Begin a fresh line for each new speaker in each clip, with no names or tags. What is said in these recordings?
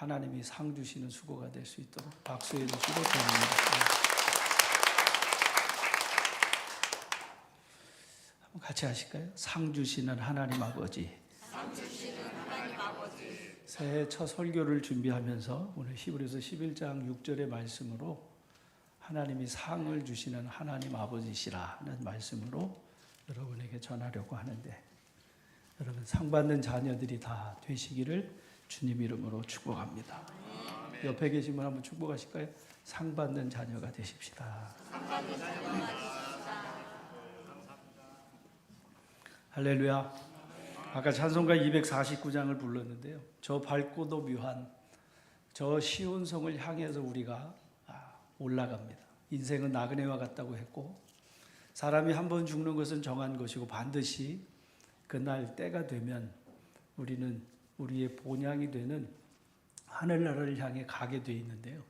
하나님이 상 주시는 수고가 될 수 있도록 박수해 주시고 기원합니다. 한번 같이 하실까요? 상 주시는 하나님 아버지.
상 주시는 하나님 아버지.
새해 첫 설교를 준비하면서 오늘 히브리서 11장 6절의 말씀으로 하나님이 상을 주시는 하나님 아버지시라는 말씀으로 여러분에게 전하려고 하는데, 여러분 상 받는 자녀들이 다 되시기를 주님 이름으로 축복합니다. 옆에 계신 분 한번 축복하실까요? 상 받는 자녀가 되십시다.
상 받는 자녀가 되십시다.
할렐루야. 아까 찬송가 249장을 불렀는데요. 저 밝고도 묘한 저 시온성을 향해서 우리가 올라갑니다. 인생은 나그네와 같다고 했고, 사람이 한 번 죽는 것은 정한 것이고 반드시 그날 때가 되면 우리는 우리의 본향이 되는 하늘나라를 향해 가게 돼 있는데요.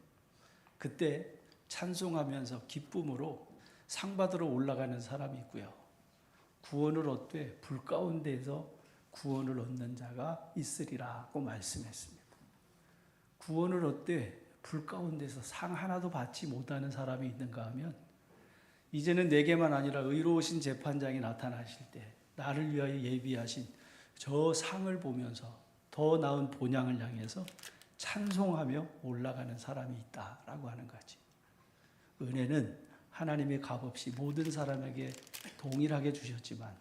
그때 찬송하면서 기쁨으로 상 받으러 올라가는 사람이 있고요. 구원을 얻되 불 가운데에서 구원을 얻는 자가 있으리라고 말씀했습니다. 구원을 얻되 불 가운데서 상 하나도 받지 못하는 사람이 있는가 하면, 이제는 내게만 아니라 의로우신 재판장이 나타나실 때 나를 위하여 예비하신 저 상을 보면서 더 나은 본향을 향해서 찬송하며 올라가는 사람이 있다라고 하는 거지. 은혜는 하나님의 값없이 모든 사람에게 동일하게 주셨지만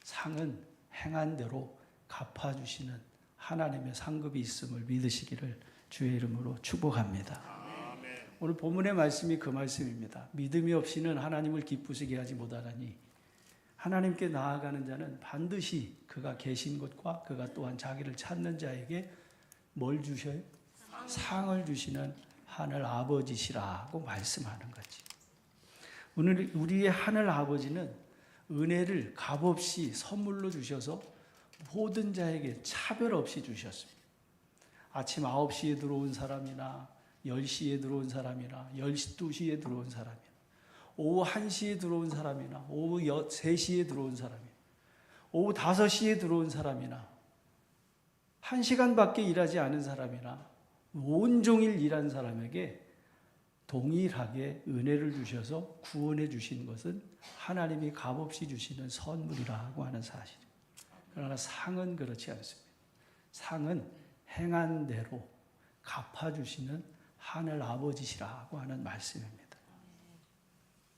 상은 행한 대로 갚아주시는 하나님의 상급이 있음을 믿으시기를 주의 이름으로 축복합니다. 아멘. 오늘 본문의 말씀이 그 말씀입니다. 믿음이 없이는 하나님을 기쁘시게 하지 못하나니 하나님께 나아가는 자는 반드시 그가 계신 곳과 그가 또한 자기를 찾는 자에게 뭘 주셔요? 상을 주시는 하늘 아버지시라고 말씀하는 거지. 오늘 우리의 하늘 아버지는 은혜를 값없이 선물로 주셔서 모든 자에게 차별 없이 주셨습니다. 아침 9시에 들어온 사람이나 10시에 들어온 사람이나 12시에 들어온 사람이나 오후 1시에 들어온 사람이나 오후 3시에 들어온 사람이나 오후 5시에 들어온 사람이나 1시간밖에 일하지 않은 사람이나 온종일 일한 사람에게 동일하게 은혜를 주셔서 구원해 주신 것은 하나님이 값없이 주시는 선물이라고 하는 사실입니다. 그러나 상은 그렇지 않습니다. 상은 행한 대로 갚아주시는 하늘 아버지시라고 하는 말씀입니다.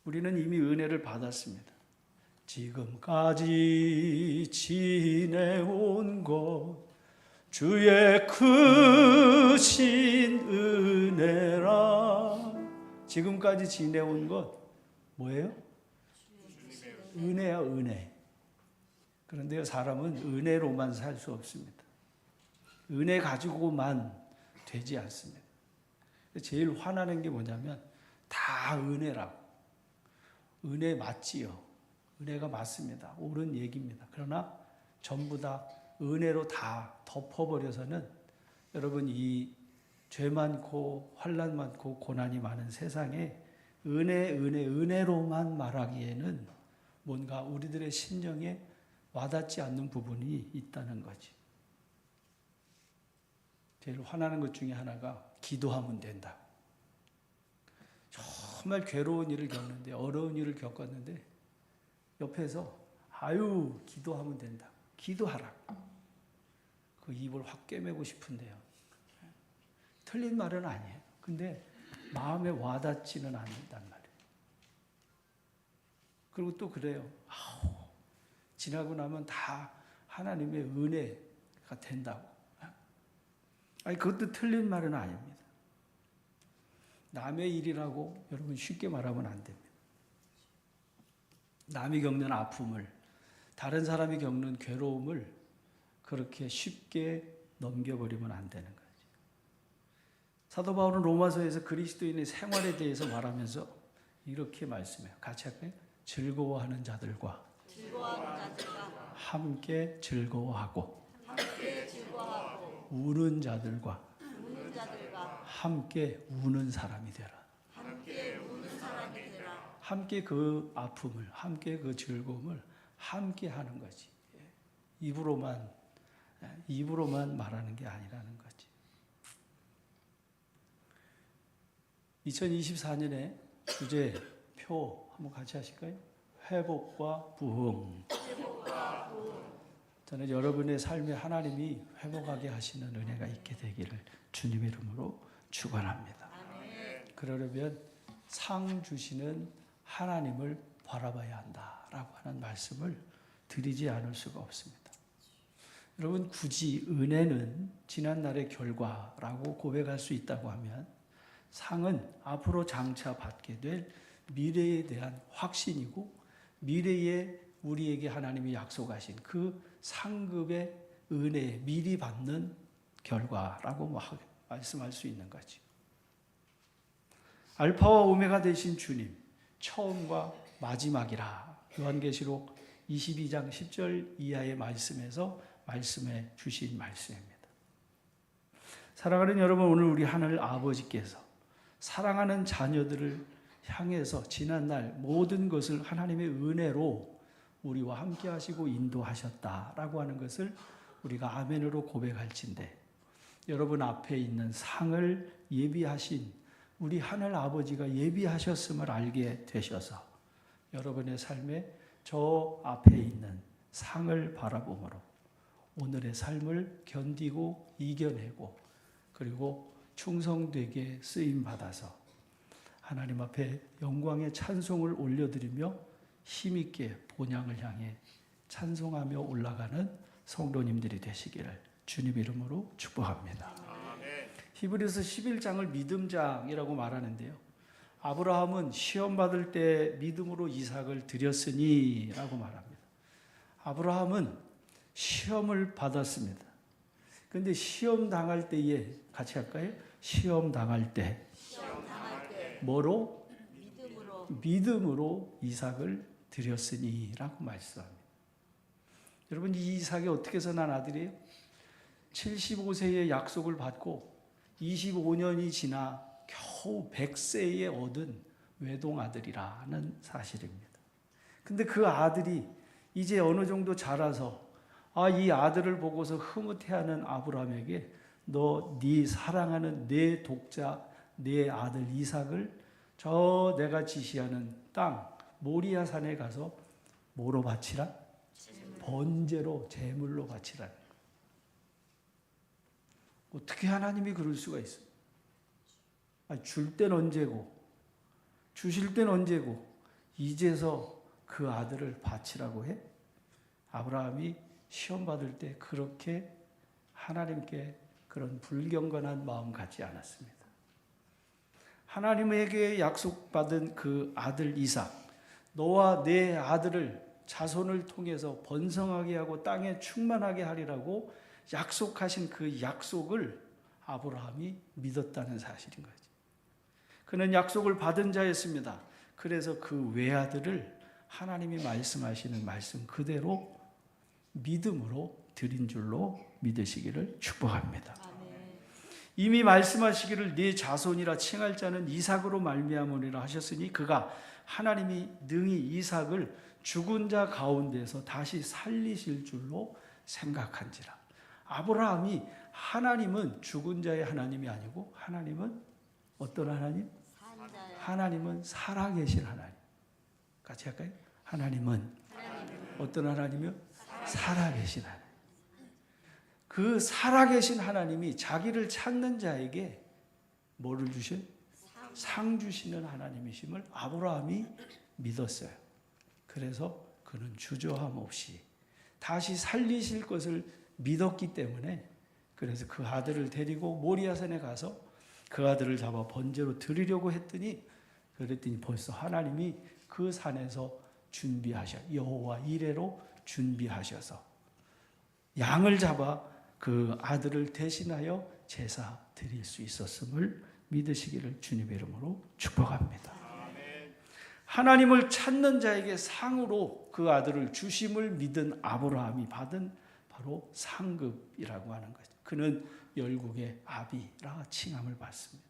우리는 이미 은혜를 받았습니다. 지금까지 지내온 것 주의 크신 은혜라. 지금까지 지내온 것 뭐예요? 은혜야, 은혜. 그런데요, 사람은 은혜로만 살 수 없습니다. 은혜 가지고만 되지 않습니다. 제일 화나는 게 뭐냐면 다 은혜라고. 은혜 맞지요. 은혜가 맞습니다. 옳은 얘기입니다. 그러나 전부 다 은혜로 다 덮어버려서는 여러분 이 죄 많고 환난 많고 고난이 많은 세상에 은혜로만 말하기에는 뭔가 우리들의 심령에 와닿지 않는 부분이 있다는 거지. 제일 화나는 것 중에 하나가 기도하면 된다. 정말 괴로운 일을 겪는데, 어려운 일을 겪었는데 옆에서 아유 기도하면 된다. 기도하라. 그 입을 확 꿰매고 싶은데요. 틀린 말은 아니에요. 근데 마음에 와닿지는 않는단 말이에요. 그리고 또 그래요. 지나고 나면 다 하나님의 은혜가 된다고. 아니 그것도 틀린 말은 아닙니다. 남의 일이라고 여러분 쉽게 말하면 안 됩니다. 남이 겪는 아픔을, 다른 사람이 겪는 괴로움을 그렇게 쉽게 넘겨버리면 안 되는 거죠. 사도 바울은 로마서에서 그리스도인의 생활에 대해서 말하면서 이렇게 말씀해요. 같이 할까요? 즐거워하는 자들과 함께 즐거워하고 우는 자들과 함께 우는 사람이 되라. 함께 그 아픔을, 함께 그 즐거움을 함께 하는 거지. 입으로만 말하는 게 아니라는 거지. 2024년에 주제표 한번 같이 하실까요? 회복과 부흥. 저는 여러분의 삶에 하나님이 회복하게 하시는 은혜가 있게 되기를 주님의 이름으로 축원합니다. 그러려면 상 주시는 하나님을 바라봐야 한다라고 하는 말씀을 드리지 않을 수가 없습니다. 여러분, 굳이 은혜는 지난날의 결과라고 고백할 수 있다고 하면 상은 앞으로 장차 받게 될 미래에 대한 확신이고 미래에 우리에게 하나님이 약속하신 그 상급의 은혜 미리 받는 결과라고 말씀할 수 있는 거죠. 알파와 오메가 되신 주님, 처음과 마지막이라 요한계시록 22장 10절 이하의 말씀에서 말씀해 주신 말씀입니다. 사랑하는 여러분, 오늘 우리 하늘 아버지께서 사랑하는 자녀들을 향해서 지난날 모든 것을 하나님의 은혜로 우리와 함께 하시고 인도하셨다라고 하는 것을 우리가 아멘으로 고백할진데, 여러분 앞에 있는 상을 예비하신 우리 하늘 아버지가 예비하셨음을 알게 되셔서 여러분의 삶에 저 앞에 있는 상을 바라보므로 오늘의 삶을 견디고 이겨내고 그리고 충성되게 쓰임받아서 하나님 앞에 영광의 찬송을 올려드리며 힘있게 본향을 향해 찬송하며 올라가는 성도님들이 되시기를 주님 이름으로 축복합니다. 히브리서 11장을 믿음장이라고 말하는데요. 아브라함은 시험 받을 때 믿음으로 이삭을 드렸으니 라고 말합니다. 아브라함은 시험을 받았습니다. 그런데 시험 당할 때에 같이 할까요? 시험 당할 때 뭐로? 믿음으로 이삭을 드렸으니 라고 말씀합니다. 여러분, 이 이삭이 어떻게 해서 난 아들이에요? 75세의 약속을 받고 25년이 지나 겨우 100세에 얻은 외동아들이라는 사실입니다. 근데 그 아들이 이제 어느 정도 자라서 이 아들을 보고서 흐뭇해하는 아브라함에게 너 네 사랑하는 내 독자 내 아들 이삭을 저 내가 지시하는 땅 모리아 산에 가서 뭐로 바치라? 번제로 제물로 바치라. 어떻게 하나님이 그럴 수가 있어요? 줄 땐 언제고 주실 땐 언제고 이제서 그 아들을 바치라고 해? 아브라함이 시험 받을 때 그렇게 하나님께 그런 불경건한 마음 갖지 않았습니다. 하나님에게 약속받은 그 아들 이삭, 너와 내 아들을 자손을 통해서 번성하게 하고 땅에 충만하게 하리라고 약속하신 그 약속을 아브라함이 믿었다는 사실인 거죠. 그는 약속을 받은 자였습니다. 그래서 그 외아들을 하나님이 말씀하시는 말씀 그대로 믿음으로 드린 줄로 믿으시기를 축복합니다. 이미 말씀하시기를 네 자손이라 칭할 자는 이삭으로 말미암으리라 하셨으니 그가 하나님이 능히 이삭을 죽은 자 가운데서 다시 살리실 줄로 생각한지라. 아브라함이 하나님은 죽은 자의 하나님이 아니고 하나님은 어떤 하나님? 하나님은 살아계신 하나님. 같이 할까요? 하나님은 어떤 하나님이요? 살아계신 하나님. 그 살아계신 하나님이 자기를 찾는 자에게 뭐를 주셔요? 상 주시는 하나님이심을 아브라함이 믿었어요. 그래서 그는 주저함 없이 다시 살리실 것을 믿었기 때문에 그래서 그 아들을 데리고 모리아산에 가서 그 아들을 잡아 번제로 드리려고 했더니 그랬더니 벌써 하나님이 그 산에서 여호와 이레로 준비하셔서 양을 잡아 그 아들을 대신하여 제사 드릴 수 있었음을 믿으시기를 주님의 이름으로 축복합니다. 하나님을 찾는 자에게 상으로 그 아들을 주심을 믿은 아브라함이 받은 바로 상급이라고 하는 거죠. 그는 열국의 아비라 칭함을 받습니다.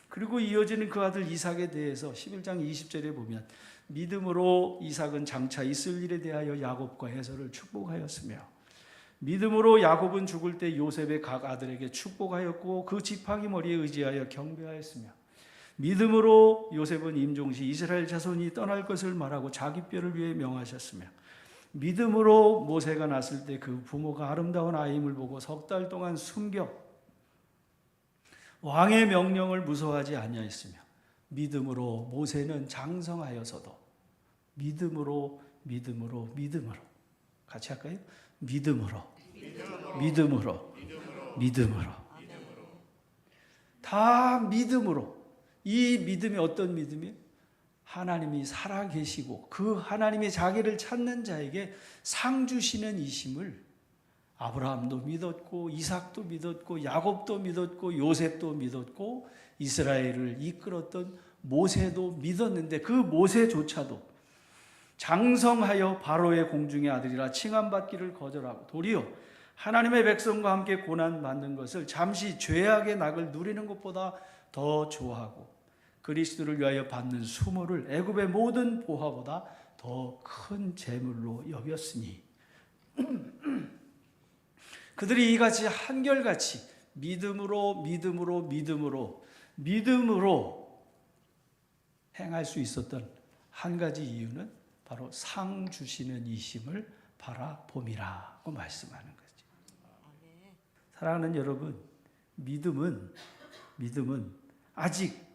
그리고 이어지는 그 아들 이삭에 대해서 11장 20절에 보면 믿음으로 이삭은 장차 있을 일에 대하여 야곱과 에서를 축복하였으며 믿음으로 야곱은 죽을 때 요셉의 각 아들에게 축복하였고 그 지팡이 머리에 의지하여 경배하였으며 믿음으로 요셉은 임종시 이스라엘 자손이 떠날 것을 말하고 자기 뼈를 위해 명하셨으며 믿음으로 모세가 났을 때 그 부모가 아름다운 아이임을 보고 석 달 동안 숨겨 왕의 명령을 무서워하지 아니하였으며 믿음으로 모세는 장성하여서도 믿음으로 같이 할까요? 믿음으로 다 믿음으로. 이 믿음이 어떤 믿음이에요? 하나님이 살아계시고 그 하나님이 자기를 찾는 자에게 상 주시는 이심을 아브라함도 믿었고 이삭도 믿었고 야곱도 믿었고 요셉도 믿었고 이스라엘을 이끌었던 모세도 믿었는데 그 모세조차도 장성하여 바로의 공중의 아들이라 칭함받기를 거절하고 도리어 하나님의 백성과 함께 고난받는 것을 잠시 죄악의 낙을 누리는 것보다 더 좋아하고 그리스도를 위하여 받는 수모를 애굽의 모든 보화보다 더 큰 재물로 여겼으니 그들이 이같이 한결같이 믿음으로 행할 수 있었던 한 가지 이유는 바로 상 주시는 이심을 바라봄이라고 말씀하는 거죠. 사랑하는 여러분, 믿음은 아직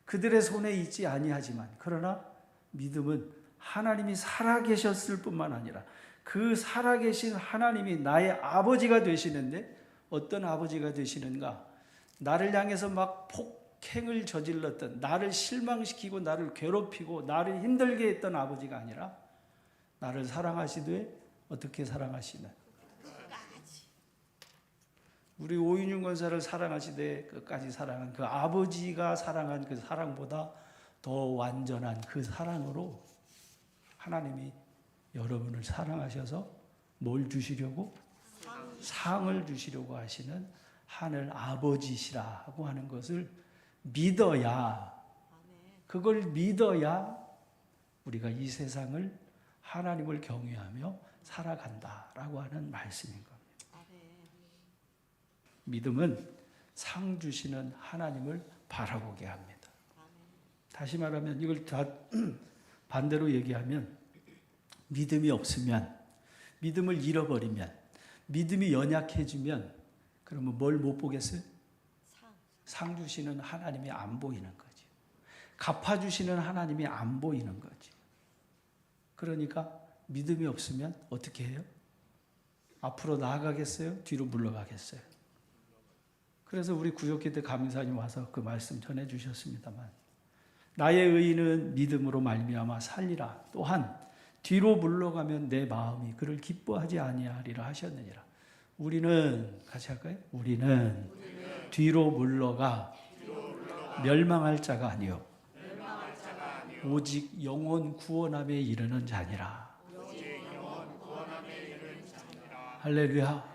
그들의 손에 있지 아니하지만 그러나 믿음은 하나님이 살아계셨을 뿐만 아니라 그 살아계신 하나님이 나의 아버지가 되시는데 어떤 아버지가 되시는가? 나를 향해서 막 폭행을 저질렀던, 나를 실망시키고 나를 괴롭히고 나를 힘들게 했던 아버지가 아니라 나를 사랑하시되 어떻게 사랑하시나? 우리 오인윤 권사를 사랑하시되 끝까지 사랑한 그 아버지가 사랑한 그 사랑보다 더 완전한 그 사랑으로 하나님이 여러분을 사랑하셔서 뭘 주시려고? 상을 주시려고 하시는 하늘 아버지시라고 하는 것을 믿어야, 그걸 믿어야 우리가 이 세상을 하나님을 경외하며 살아간다라고 하는 말씀인 겁니다. 믿음은 상 주시는 하나님을 바라보게 합니다. 다시 말하면 이걸 다 반대로 얘기하면 믿음이 없으면, 믿음을 잃어버리면, 믿음이 연약해지면 그러면 뭘 못 보겠어요? 상 주시는 하나님이 안 보이는 거지. 갚아주시는 하나님이 안 보이는 거지. 그러니까 믿음이 없으면 어떻게 해요? 앞으로 나아가겠어요? 뒤로 물러가겠어요? 그래서 우리 구역기 때 감사님 와서 그 말씀 전해주셨습니다만 나의 의인은 믿음으로 말미암아 살리라. 또한 뒤로 물러가면 내 마음이 그를 기뻐하지 아니하리라 하셨느니라. 우리는 같이 할까요? 우리는 뒤로 물러가 멸망할 자가 아니요 오직 영혼 구원함에 이르는 자니라. 할렐루야.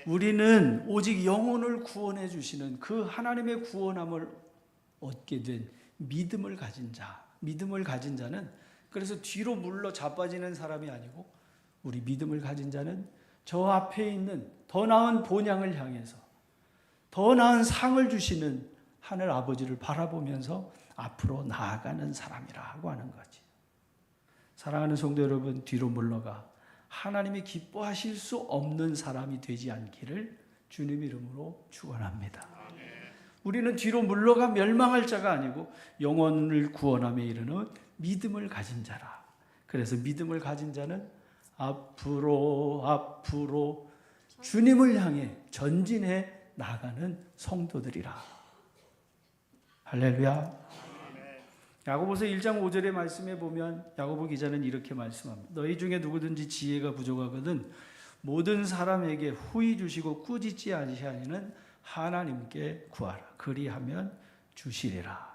우리는 오직 영혼을 구원해 주시는 그 하나님의 구원함을 얻게 된 믿음을 가진 자. 믿음을 가진 자는 그래서 뒤로 물러 자빠지는 사람이 아니고 우리 믿음을 가진 자는 저 앞에 있는 더 나은 본향을 향해서 더 나은 상을 주시는 하늘 아버지를 바라보면서 앞으로 나아가는 사람이라고 하는 거지. 사랑하는 성도 여러분, 뒤로 물러가 하나님이 기뻐하실 수 없는 사람이 되지 않기를 주님 이름으로 축원합니다. 우리는 뒤로 물러가 멸망할 자가 아니고 영혼을 구원함에 이르는 믿음을 가진 자라. 그래서 믿음을 가진 자는 앞으로 주님을 향해 전진해 나가는 성도들이라. 할렐루야. 야고보서 1장 5절의 말씀에 보면 야고보 기자는 이렇게 말씀합니다. 너희 중에 누구든지 지혜가 부족하거든 모든 사람에게 후히 주시고 꾸짖지 아니하시는 하나님께 구하라. 그리하면 주시리라.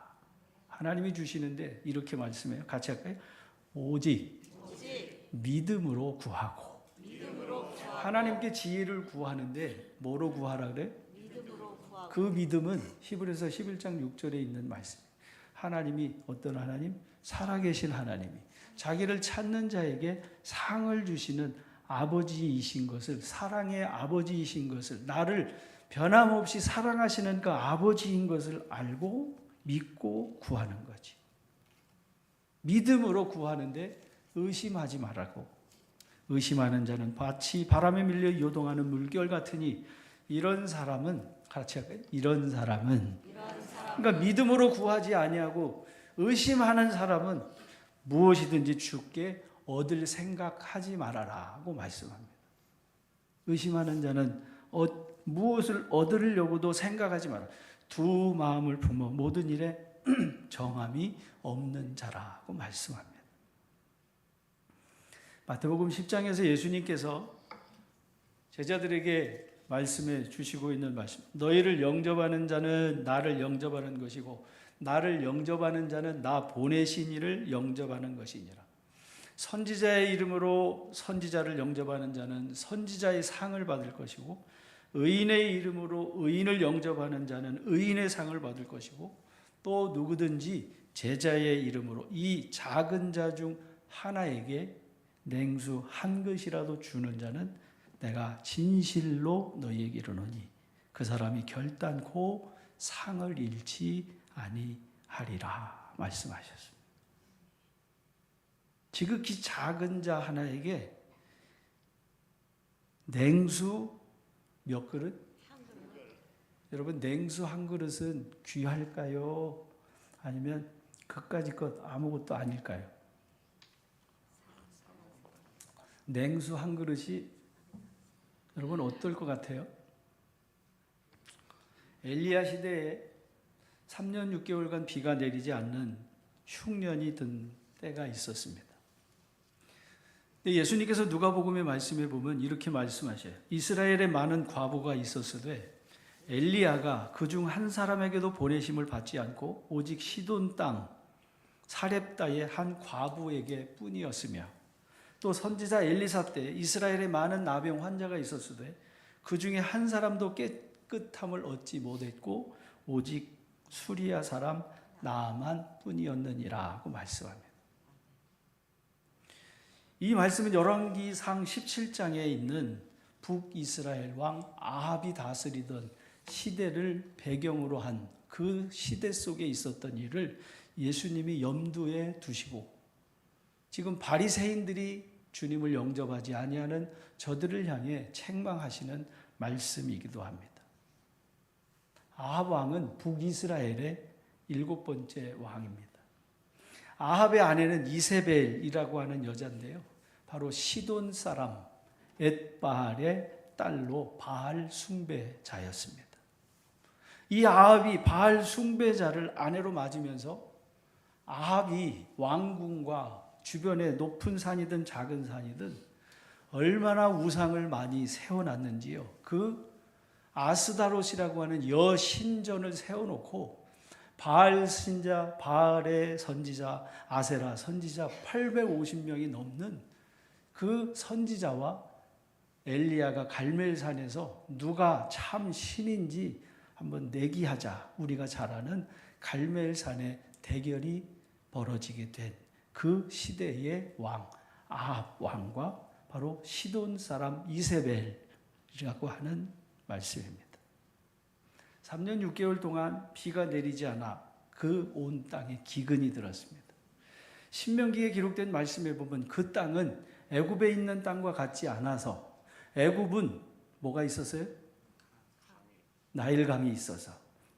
하나님이 주시는데 이렇게 말씀해요. 같이 할까요? 오직 믿음으로 구하고. 하나님께 지혜를 구하는데 뭐로 구하라 그래? 그 믿음은 히브리서 11장 6절에 있는 말씀. 하나님이 어떤 하나님? 살아계신 하나님이 자기를 찾는 자에게 상을 주시는 아버지이신 것을, 사랑의 아버지이신 것을, 나를 변함없이 사랑하시는 그 아버지인 것을 알고 믿고 구하는 거지. 믿음으로 구하는데 의심하지 말라고. 의심하는 자는 마치 바람에 밀려 요동하는 물결 같으니 이런 사람은 같이 할까요? 이런 사람은 그러니까 믿음으로 구하지 아니하고 의심하는 사람은 무엇이든지 주께 얻을 생각하지 말아라고 말씀합니다. 의심하는 자는 무엇을 얻으려고도 생각하지 마라. 두 마음을 품어 모든 일에 정함이 없는 자라고 말씀합니다. 마태복음 10장에서 예수님께서 제자들에게 말씀해 주시고 있는 말씀. 너희를 영접하는 자는 나를 영접하는 것이고 나를 영접하는 자는 나 보내신 이를 영접하는 것이니라. 선지자의 이름으로 선지자를 영접하는 자는 선지자의 상을 받을 것이고 의인의 이름으로 의인을 영접하는 자는 의인의 상을 받을 것이고 또 누구든지 제자의 이름으로 이 작은 자 중 하나에게 냉수 한 그릇이라도 주는 자는 내가 진실로 너희에게 이르노니 그 사람이 결단코 상을 잃지 아니하리라 말씀하셨습니다. 지극히 작은 자 하나에게 냉수 몇 그릇? 여러분 냉수 한 그릇은 귀할까요? 아니면 그까짓 것 아무것도 아닐까요? 냉수 한 그릇이 여러분 어떨 것 같아요? 엘리야 시대에 3년 6개월간 비가 내리지 않는 흉년이 든 때가 있었습니다. 예수님께서 누가복음의 말씀에 보면 이렇게 말씀하셔요. 이스라엘에 많은 과부가 있었으되 엘리야가 그중 한 사람에게도 보내심을 받지 않고 오직 시돈 땅 사렙다의 한 과부에게 뿐이었으며 또 선지자 엘리사 때 이스라엘에 많은 나병 환자가 있었으되 그 중에 한 사람도 깨끗함을 얻지 못했고 오직 수리아 사람 나아만 뿐이었느니라고 말씀합니다. 이 말씀은 열왕기상 17장에 있는 북이스라엘 왕 아합이 다스리던 시대를 배경으로 한 그 시대 속에 있었던 일을 예수님이 염두에 두시고 지금 바리새인들이 주님을 영접하지 아니하는 저들을 향해 책망하시는 말씀이기도 합니다. 아합 왕은 북이스라엘의 7번째 왕입니다. 아합의 아내는 이세벨이라고 하는 여자인데요. 바로 시돈 사람 엣바알의 딸로 바알 숭배자였습니다. 이 아합이 바알 숭배자를 아내로 맞으면서 아합이 왕궁과 주변에 높은 산이든 작은 산이든 얼마나 우상을 많이 세워놨는지요. 그 아스다롯이라고 하는 여신전을 세워놓고 바알 신자, 바알의 선지자, 아세라 선지자 850명이 넘는 그 선지자와 엘리야가 갈멜산에서 누가 참 신인지 한번 내기하자. 우리가 잘 아는 갈멜산의 대결이 벌어지게 된 그 시대의 왕 아합 왕과 바로 시돈 사람 이세벨이라고 하는 말씀입니다. 3년 6개월 동안 비가 내리지 않아 그 온 땅에 기근이 들었습니다. 신명기에 기록된 말씀에 보면 그 땅은 애굽에 있는 땅과 같지 않아서 애굽은 뭐가 있었어요? 나일강이 있어서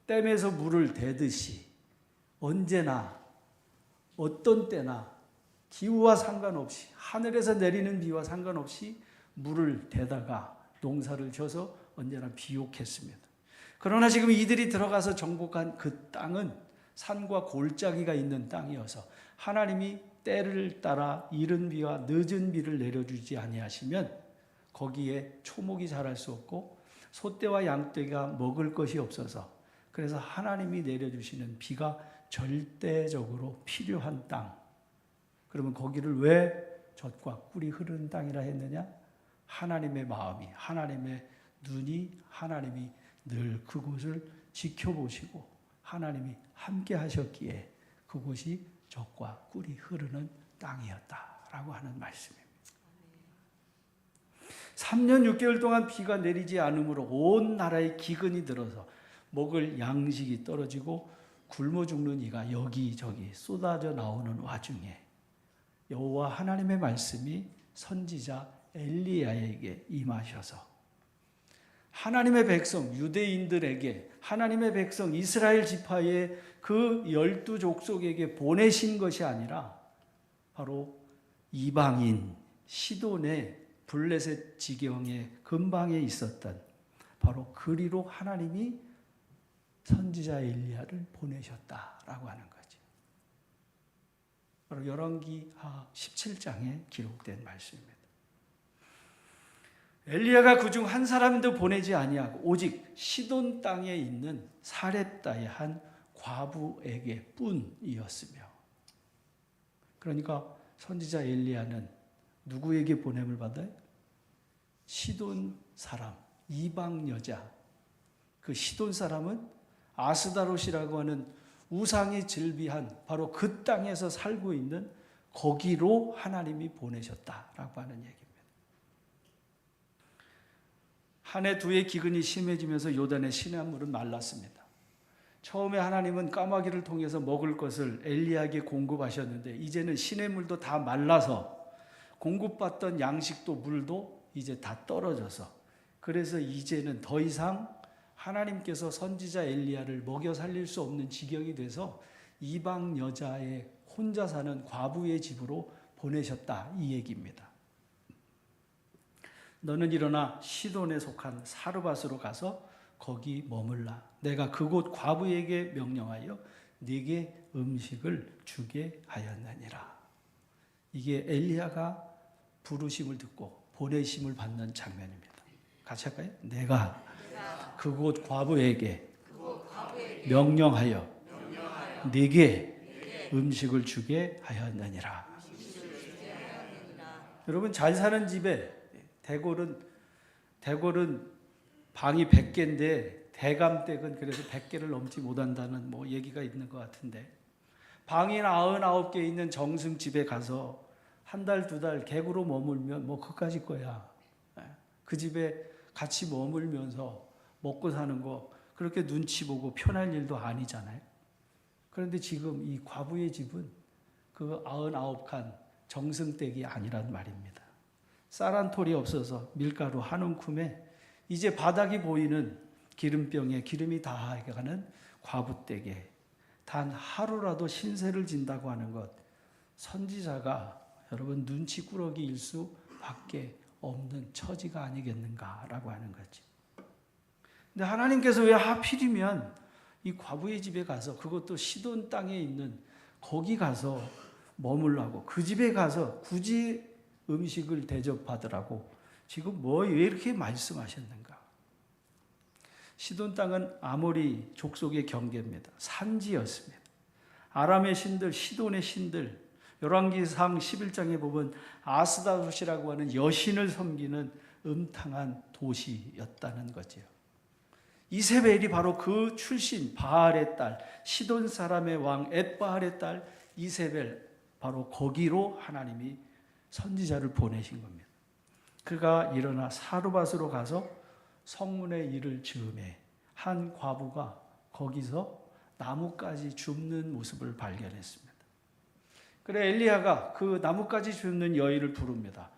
댐에서 물을 대듯이 언제나 어떤 때나 기후와 상관없이 하늘에서 내리는 비와 상관없이 물을 대다가 농사를 져서 언제나 비옥했습니다. 그러나 지금 이들이 들어가서 정복한 그 땅은 산과 골짜기가 있는 땅이어서 하나님이 때를 따라 이른 비와 늦은 비를 내려주지 아니하시면 거기에 초목이 자랄 수 없고 소떼와 양떼가 먹을 것이 없어서 그래서 하나님이 내려주시는 비가 절대적으로 필요한 땅. 그러면 거기를 왜 젖과 꿀이 흐르는 땅이라 했느냐? 하나님의 마음이, 하나님의 눈이, 하나님이 늘 그곳을 지켜보시고 하나님이 함께 하셨기에 그곳이 젖과 꿀이 흐르는 땅이었다라고 하는 말씀입니다. 3년 6개월 동안 비가 내리지 않으므로 온 나라에 기근이 들어서 먹을 양식이 떨어지고 굶어 죽는 이가 여기저기 쏟아져 나오는 와중에 여호와 하나님의 말씀이 선지자 엘리야에게 임하셔서 하나님의 백성 유대인들에게 하나님의 백성 이스라엘 지파의 그 12족속에게 보내신 것이 아니라 바로 이방인 시돈의 블레셋 지경의 근방에 있었던 바로 그리로 하나님이 선지자 엘리야를 보내셨다라고 하는 거죠. 바로 열왕기하 17장에 기록된 말씀입니다. 엘리야가 그중 한 사람도 보내지 아니하고 오직 시돈 땅에 있는 사렙다의 한 과부에게 뿐이었으며, 그러니까 선지자 엘리야는 누구에게 보냄을 받아요? 시돈 사람, 이방 여자. 그 시돈 사람은 아스다롯이라고 하는 우상이 즐비한 바로 그 땅에서 살고 있는 거기로 하나님이 보내셨다라고 하는 얘기입니다. 한 해 두 해 기근이 심해지면서 요단의 시냇물은 말랐습니다. 처음에 하나님은 까마귀를 통해서 먹을 것을 엘리야에게 공급하셨는데 이제는 시냇물도 다 말라서 공급받던 양식도 물도 이제 다 떨어져서, 그래서 이제는 더 이상 하나님께서 선지자 엘리야를 먹여 살릴 수 없는 지경이 돼서 이방 여자의 혼자 사는 과부의 집으로 보내셨다, 이 얘기입니다. 너는 일어나 시돈에 속한 사르밧으로 가서 거기 머물라. 내가 그곳 과부에게 명령하여 네게 음식을 주게 하였느니라. 이게 엘리야가 부르심을 듣고 보내심을 받는 장면입니다. 같이 할까요? 내가 그곳 과부에게 명령하여 네게 음식을 주게 하였느니라. 여러분, 잘 사는 집에 대궐은 방이 100개인데 대감댁은 그래서 100개를 넘지 못한다는 얘기가 있는 것 같은데, 방이 99개 있는 정승집에 가서 한 달, 두 달 객으로 머물면 그까짓 거야. 그 집에 같이 머물면서 먹고 사는 거 그렇게 눈치 보고 편할 일도 아니잖아요. 그런데 지금 이 과부의 집은 그 99칸 정승댁이 아니란 말입니다. 쌀 한 톨이 없어서 밀가루 한 움큼에 이제 바닥이 보이는 기름병에 기름이 다하가는 과부댁에 단 하루라도 신세를 진다고 하는 것, 선지자가 여러분 눈치꾸러기일 수밖에 없는 처지가 아니겠는가라고 하는 거지. 근데 하나님께서 왜 하필이면 이 과부의 집에 가서, 그것도 시돈 땅에 있는 거기 가서 머물라고, 그 집에 가서 굳이 음식을 대접받으라고 지금 왜 이렇게 말씀하셨는가? 시돈 땅은 아모리 족속의 경계입니다. 산지였습니다. 아람의 신들, 시돈의 신들, 열왕기상 11장에 보면 아스다롯이라고 하는 여신을 섬기는 음탕한 도시였다는 거죠. 이세벨이 바로 그 출신 바알의 딸, 시돈 사람의 왕 엣바알의 딸 이세벨, 바로 거기로 하나님이 선지자를 보내신 겁니다. 그가 일어나 사르밧으로 가서 성문에 이를 즈음에 한 과부가 거기서 나뭇가지 줍는 모습을 발견했습니다. 그래 엘리야가 그 나뭇가지 줍는 여인을 부릅니다.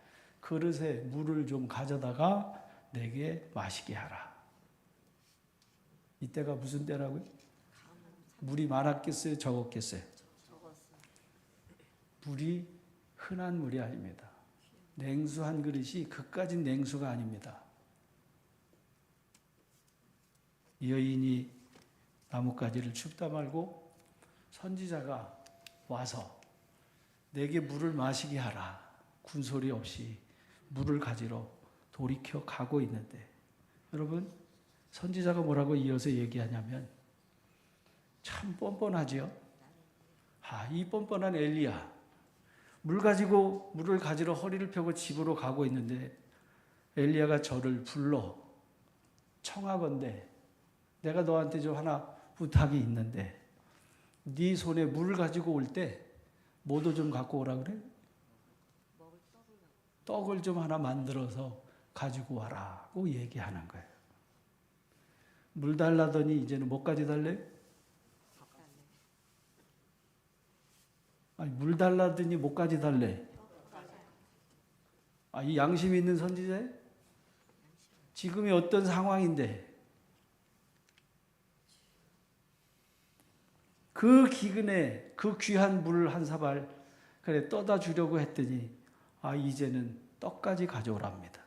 그릇에 물을 좀 가져다가 내게 마시게 하라. 이때가 무슨 때라고요? 물이 많았겠어요? 적었겠어요? 물이 흔한 물이 아닙니다. 냉수 한 그릇이 그까진 냉수가 아닙니다. 이 여인이 나뭇가지를 줍다 말고 선지자가 와서 내게 물을 마시게 하라. 군소리 없이 물을 가지러 돌이켜 가고 있는데, 여러분 선지자가 뭐라고 이어서 얘기하냐면 참 뻔뻔하죠. 이 뻔뻔한 엘리야, 물을 가지러 허리를 펴고 집으로 가고 있는데 엘리야가 저를 불러 청하건대 내가 너한테 좀 하나 부탁이 있는데 네 손에 물을 가지고 올 때 뭐도 좀 갖고 오라 그래? 떡을 좀 하나 만들어서 가지고 와라고 얘기하는 거예요. 물 달라더니 이제는 뭐까지 달래요? 아니, 물 달라더니 뭐까지 달래? 이 양심 있는 선지자예요? 지금이 어떤 상황인데 그 기근에 그 귀한 물을 한 사발 그래 떠다 주려고 했더니 이제는 떡까지 가져오랍니다.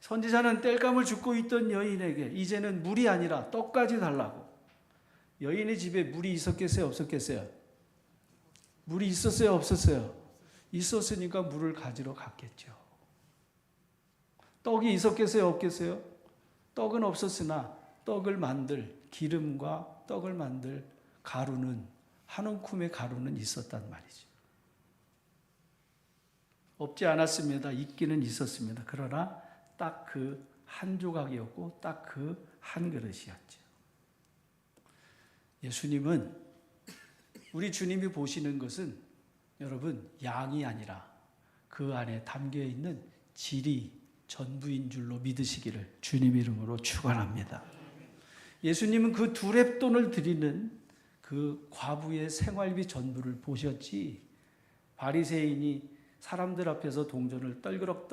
선지자는 땔감을 줍고 있던 여인에게 이제는 물이 아니라 떡까지 달라고. 여인의 집에 물이 있었겠어요? 없었겠어요? 물이 있었어요? 없었어요? 있었으니까 물을 가지러 갔겠죠. 떡이 있었겠어요? 없겠어요? 떡은 없었으나 떡을 만들 기름과 떡을 만들 가루는 한 움큼의 가루는 있었단 말이죠. 없지 않았습니다. 있기는 있었습니다. 그러나 딱 그 한 조각이었고 딱 그 한 그릇이었죠. 예수님은 우리 주님이 보시는 것은 여러분 양이 아니라 그 안에 담겨 있는 질이 전부인 줄로 믿으시기를 주님 이름으로 축원합니다. 예수님은 그 두 렙돈을 드리는 그 과부의 생활비 전부를 보셨지 바리새인이 사람들 앞에서 동전을 떨그럭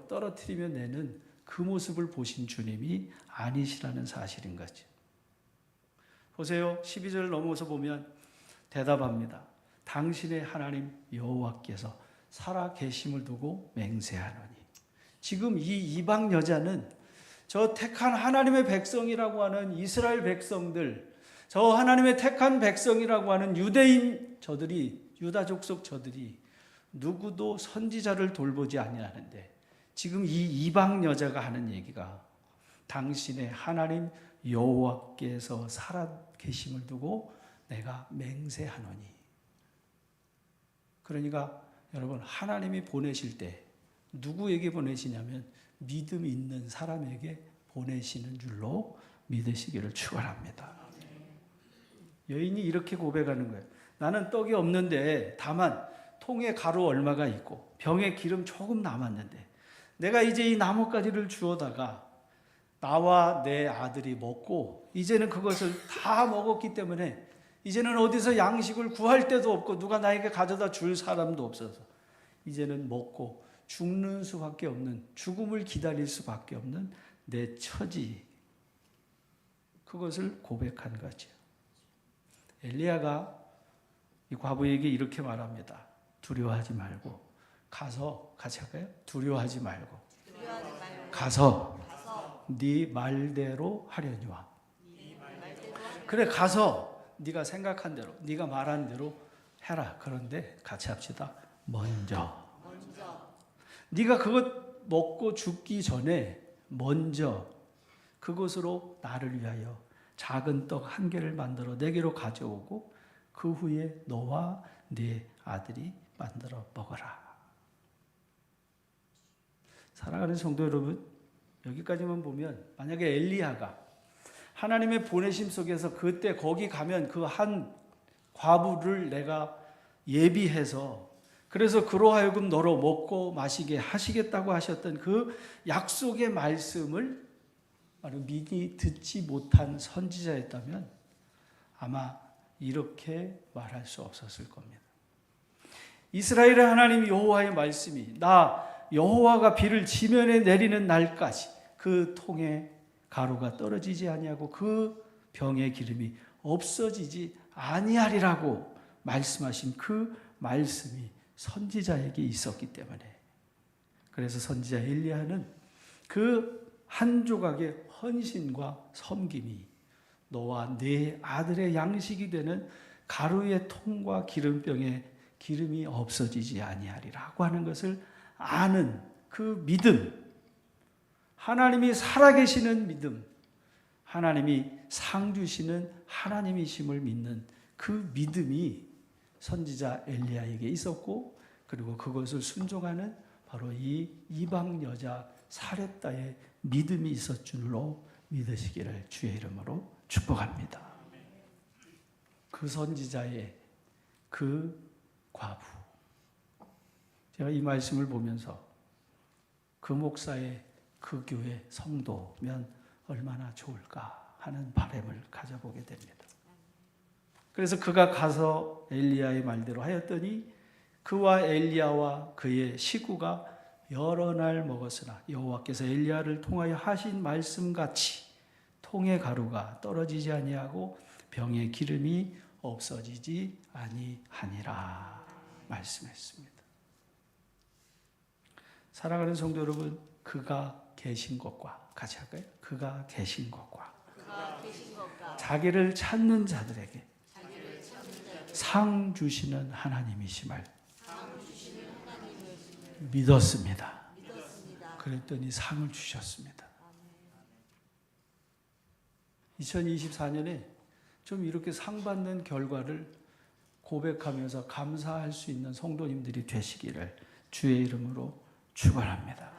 떨어뜨리며 내는 그 모습을 보신 주님이 아니시라는 사실인 거죠. 보세요. 12절 넘어서 보면 대답합니다. 당신의 하나님 여호와께서 살아 계심을 두고 맹세하노니. 지금 이 이방 여자는 저 택한 하나님의 백성이라고 하는 이스라엘 백성들, 저 하나님의 택한 백성이라고 하는 유대인 저들이, 유다 족속 저들이 누구도 선지자를 돌보지 아니하는데 지금 이 이방 여자가 하는 얘기가 당신의 하나님 여호와께서 살아 계심을 두고 내가 맹세하노니. 그러니까 여러분 하나님이 보내실 때 누구에게 보내시냐면 믿음 있는 사람에게 보내시는 줄로 믿으시기를 축원합니다. 여인이 이렇게 고백하는 거예요. 나는 떡이 없는데 다만 통에 가루 얼마가 있고 병에 기름 조금 남았는데 내가 이제 이 나뭇가지를 주워다가 나와 내 아들이 먹고 이제는 그것을 다 먹었기 때문에 이제는 어디서 양식을 구할 데도 없고 누가 나에게 가져다 줄 사람도 없어서 이제는 먹고 죽는 수밖에 없는, 죽음을 기다릴 수밖에 없는 내 처지, 그것을 고백한 거죠. 엘리야가 이 과부에게 이렇게 말합니다. 두려워하지 말고 가서, 같이 할까요? 두려워하지 말고 가서 네 말대로 하려니와. 그래, 가서 네가 생각한 대로, 네가 말한 대로 해라. 그런데 같이 합시다. 먼저 네가 그것 먹고 죽기 전에 먼저 그것으로 나를 위하여 작은 떡 한 개를 만들어 내게로 가져오고 그 후에 너와 네 아들이 만들어 먹어라. 사랑하는 성도 여러분, 여기까지만 보면 만약에 엘리야가 하나님의 보내심 속에서 그때 거기 가면 그 한 과부를 내가 예비해서 그래서 그로 하여금 너로 먹고 마시게 하시겠다고 하셨던 그 약속의 말씀을 미리 듣지 못한 선지자였다면 아마 이렇게 말할 수 없었을 겁니다. 이스라엘의 하나님 여호와의 말씀이 나 여호와가 비를 지면에 내리는 날까지 그 통에 가루가 떨어지지 아니하고 그 병의 기름이 없어지지 아니하리라고 말씀하신 그 말씀이 선지자에게 있었기 때문에, 그래서 선지자 엘리야는 그 한 조각의 헌신과 섬김이 너와 네 아들의 양식이 되는 가루의 통과 기름병에 기름이 없어지지 아니하리라고 하는 것을 아는 그 믿음, 하나님이 살아계시는 믿음, 하나님이 상 주시는 하나님이심을 믿는 그 믿음이 선지자 엘리야에게 있었고, 그리고 그것을 순종하는 바로 이 이방 여자 사렙다의 믿음이 있었 줄로 믿으시기를 주의 이름으로 축복합니다. 그 선지자의 그 과부, 제가 이 말씀을 보면서 그 목사의 그 교회 성도면 얼마나 좋을까 하는 바람을 가져보게 됩니다. 그래서 그가 가서 엘리야의 말대로 하였더니 그와 엘리야와 그의 식구가 여러 날 먹었으나 여호와께서 엘리야를 통하여 하신 말씀같이 통의 가루가 떨어지지 아니하고 병의 기름이 없어지지 아니하니라 말씀했습니다. 사랑하는 성도 여러분, 그가 계신 것과 같이 할까요? 그가 계신 것과 자기를 찾는 자들에게 상 주시는 하나님이심을 믿었습니다. 그랬더니 상을 주셨습니다. 2024년에 좀 이렇게 상 받는 결과를 고백하면서 감사할 수 있는 성도님들이 되시기를 주의 이름으로 축원합니다.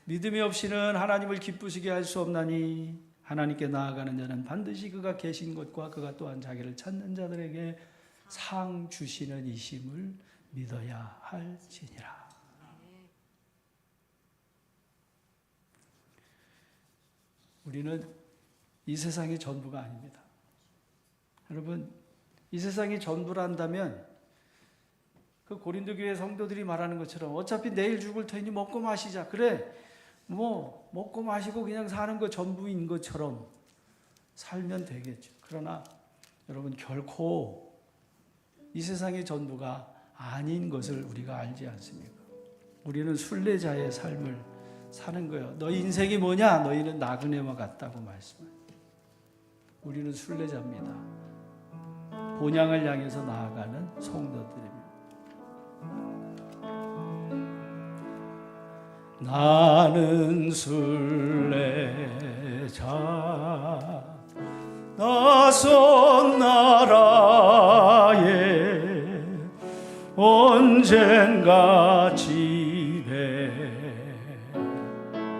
믿음이 없이는 하나님을 기쁘시게 할 수 없나니 하나님께 나아가는 자는 반드시 그가 계신 것과 그가 또한 자기를 찾는 자들에게 상 주시는 이심을 믿어야 할지니라. 우리는 이 세상이 전부가 아닙니다. 여러분, 이 세상이 전부란다면 그 고린도 교회 성도들이 말하는 것처럼 어차피 내일 죽을 터이니 먹고 마시자. 그래, 뭐 먹고 마시고 그냥 사는 거 전부인 것처럼 살면 되겠죠. 그러나 여러분, 결코 이 세상의 전부가 아닌 것을 우리가 알지 않습니까? 우리는 순례자의 삶을 사는 거예요. 너희 인생이 뭐냐? 너희는 나그네와 같다고 말씀해요. 우리는 순례자입니다. 본향을 향해서 나아가는 성도들입니다. 나는 순례자 낯선 나라에 언젠가 집에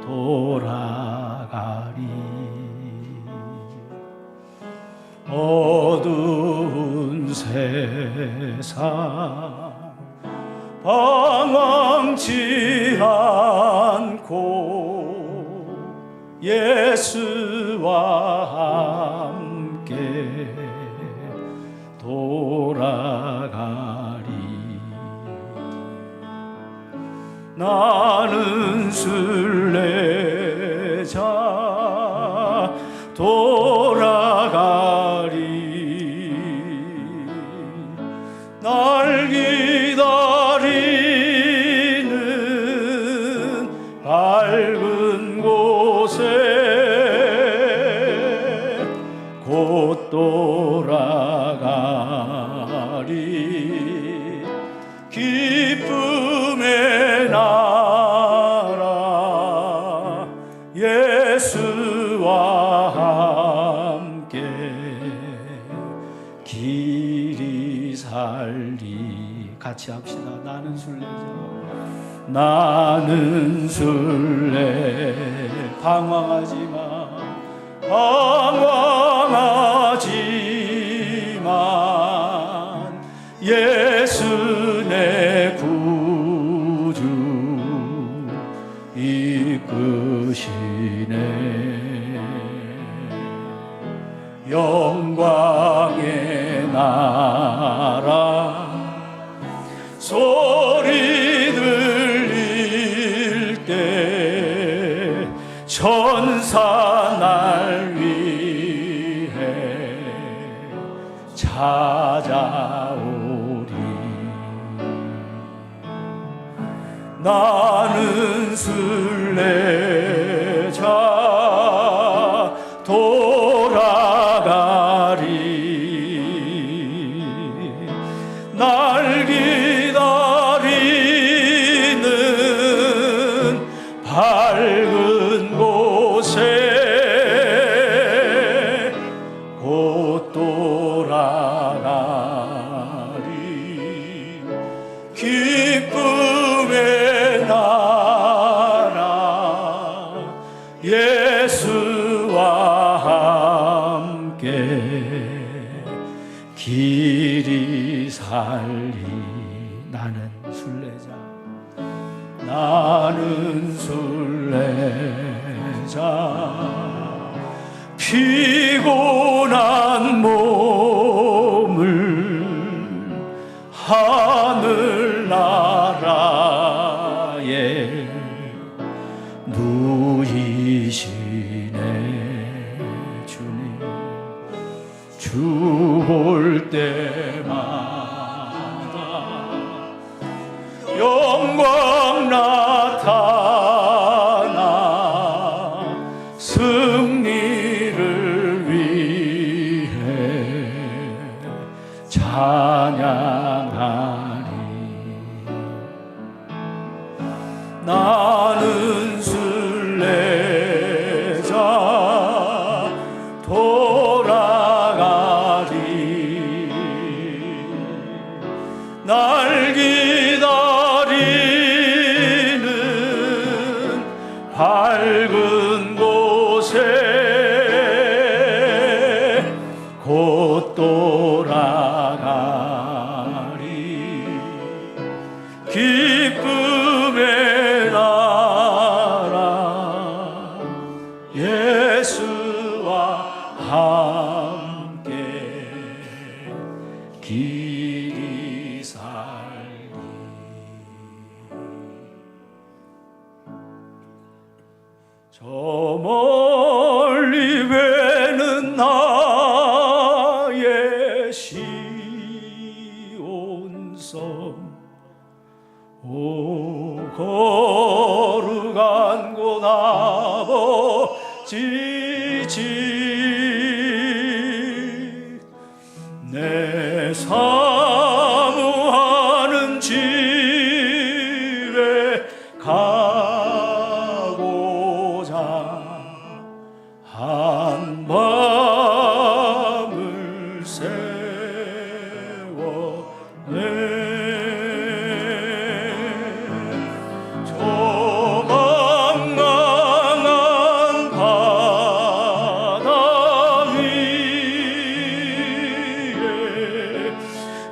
돌아가리. 어두운 세상 방황치 않고 예수와 함께 돌아가리. 나는 순례자 돌아가리. 날 기다리는 밝은 곳에 곧 돌아가리. 기쁨의 나라 예수와 함께 길이 살리. 같이 합시다. 나는 순례자 나는 순례. 방황하지만 예수 내 구주 이끄시네. 영광의 나라 소리 들릴 때 천사 날 위해 찾아오리. 나는 순례자 돌아가리. 날 기다리는 밝은 곳에 곧 돌아가리. 기쁨의 나라 예수와 함께 길이 살리. 나는 순례자 나는 순례자 피곤한 몸을 주 볼 때마다 영광 나타나 승리를 위해 찬양하리. 나는 순례자 돌아가리. 날 기다리는 밝은 곳에 곧 돌아가리. 기쁨의 나라 예수와 함께 길이 살리. 저 멀리 외는 나의 시온섬 오 거룩한 곳 아버지 집 내 사모하는 집에 가고자 한 밤을 세웠네.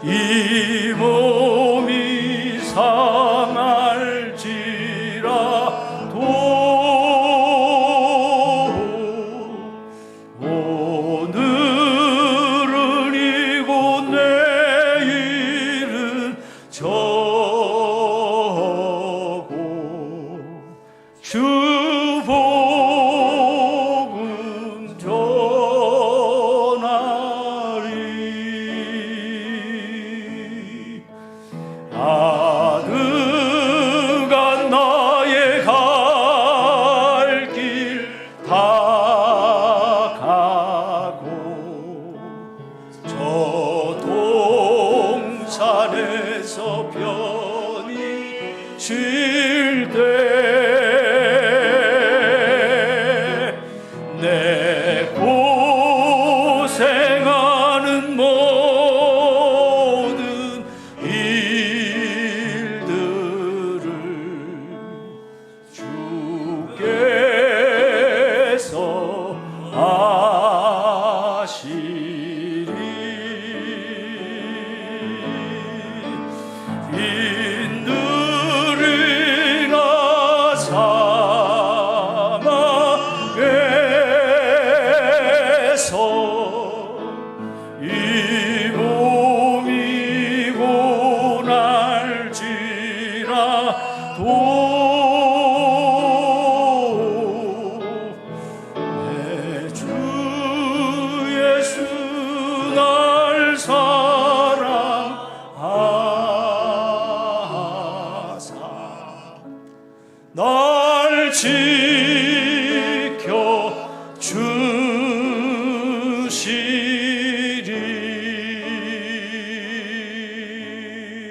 이 몸이 상할지라도 오늘은 이고 내일은 저고 주 복음 전하리. 아드가 나의 갈 길 다 가고 저 동산에서 편히 쉴 때 내 고생하는 모든 일들을 주께서 아시리. 빈들이나 사막에서 이 몸이 고날지라도 내 주 예수 날 사랑하사 날 지켜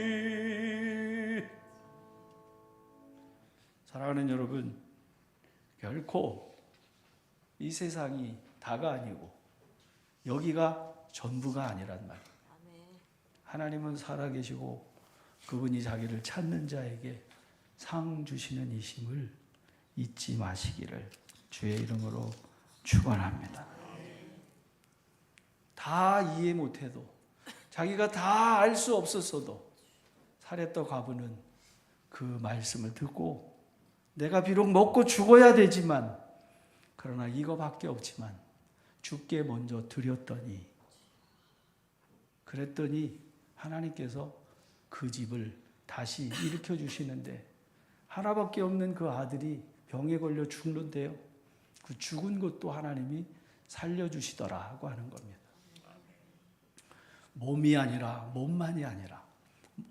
주시리. 사랑하는 여러분, 결코 이 세상이 다가 아니고 여기가 전부가 아니란 말이에요. 하나님은 살아계시고 그분이 자기를 찾는 자에게 상 주시는 이심을 잊지 마시기를 주의 이름으로 축원합니다. 다 이해 못해도 자기가 다 알 수 없었어도 사렙과 과부는 그 말씀을 듣고 내가 비록 먹고 죽어야 되지만 그러나 이거밖에 없지만 주께 먼저 드렸더니 그랬더니 하나님께서 그 집을 다시 일으켜 주시는데 하나밖에 없는 그 아들이 병에 걸려 죽는데요. 그 죽은 것도 하나님이 살려주시더라고 하는 겁니다. 몸이 아니라 몸만이 아니라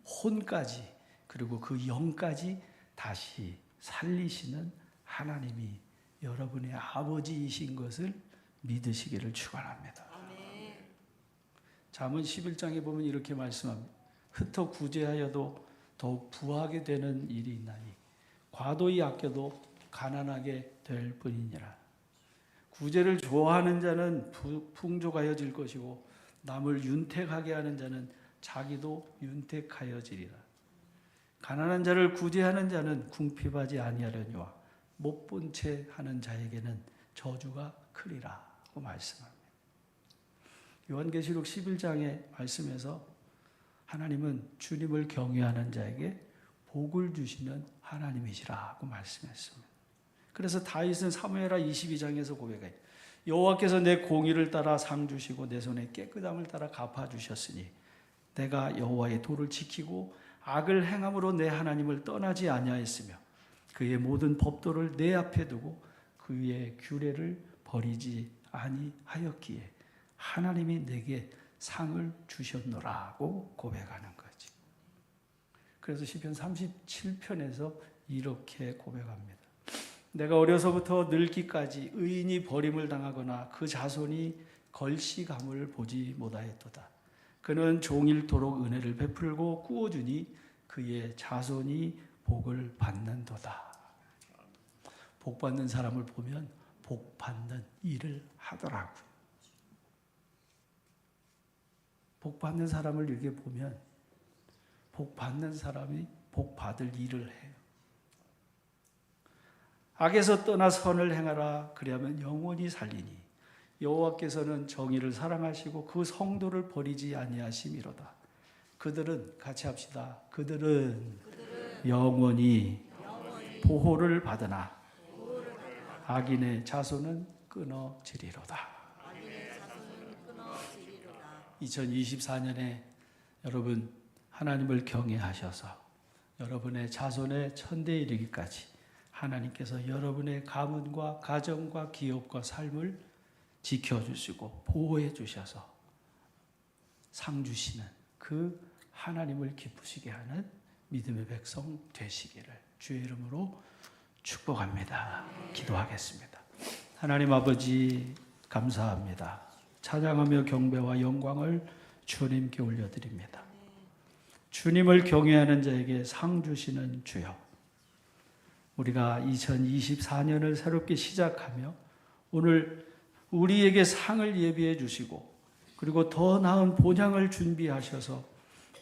혼까지 그리고 그 영까지 다시 살리시는 하나님이 여러분의 아버지이신 것을 믿으시기를 축원합니다. 잠언 11장에 보면 이렇게 말씀합니다. 흩어 구제하여도 더욱 부하게 되는 일이 있나니 과도히 아껴도 가난하게 될 뿐이니라. 구제를 좋아하는 자는 풍족하여질 것이고 남을 윤택하게 하는 자는 자기도 윤택하여지리라. 가난한 자를 구제하는 자는 궁핍하지 아니하려니와 못 본 채 하는 자에게는 저주가 크리라고 말씀합니다. 요한계시록 11장의 말씀에서 하나님은 주님을 경외하는 자에게 복을 주시는 하나님이시라고 말씀했습니다. 그래서 다윗은 사무엘하 22장에서 고백해요. 여호와께서 내 공의를 따라 상 주시고 내 손의 깨끗함을 따라 갚아 주셨으니 내가 여호와의 도를 지키고 악을 행함으로 내 하나님을 떠나지 아니하였으며 그의 모든 법도를 내 앞에 두고 그의 규례를 버리지 아니하였기에 하나님이 내게 상을 주셨노라고 고백하는 거지. 그래서 시편 37편에서 이렇게 고백합니다. 내가 어려서부터 늙기까지 의인이 버림을 당하거나 그 자손이 걸시감을 보지 못하였도다. 그는 종일토록 은혜를 베풀고 꾸어주니 그의 자손이 복을 받는도다. 복 받는 사람을 보면 복 받는 일을 하더라고요. 복 받는 사람을 이렇게 보면 복 받는 사람이 복 받을 일을 해요. 악에서 떠나 선을 행하라. 그리하면 영원히 살리니 여호와께서는 정의를 사랑하시고 그 성도를 버리지 아니하심이로다. 그들은 같이 합시다. 그들은 영원히 보호를 받으나 악인의 자손은 끊어지리로다. 2024년에 여러분 하나님을 경외하셔서 여러분의 자손의 천대에 이르기까지 하나님께서 여러분의 가문과 가정과 기업과 삶을 지켜주시고 보호해 주셔서 상 주시는 그 하나님을 기쁘시게 하는 믿음의 백성 되시기를 주의 이름으로 축복합니다. 기도하겠습니다. 하나님 아버지 감사합니다. 찬양하며 경배와 영광을 주님께 올려드립니다. 주님을 경외하는 자에게 상 주시는 주여, 우리가 2024년을 새롭게 시작하며 오늘 우리에게 상을 예비해 주시고 그리고 더 나은 본향을 준비하셔서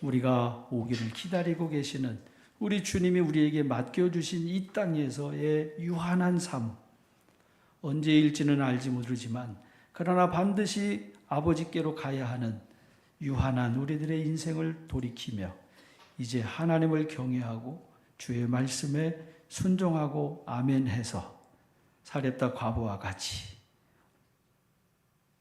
우리가 오기를 기다리고 계시는 우리 주님이 우리에게 맡겨주신 이 땅에서의 유한한 삶, 언제일지는 알지 모르지만 그러나 반드시 아버지께로 가야 하는 유한한 우리들의 인생을 돌이키며 이제 하나님을 경외하고 주의 말씀에 순종하고 아멘해서 사렙다 과부와 같이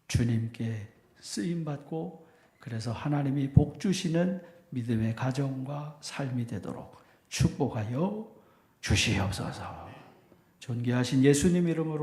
주님께 쓰임받고 그래서 하나님이 복 주시는 믿음의 가정과 삶이 되도록 축복하여 주시옵소서. 존귀하신 예수님 이름으로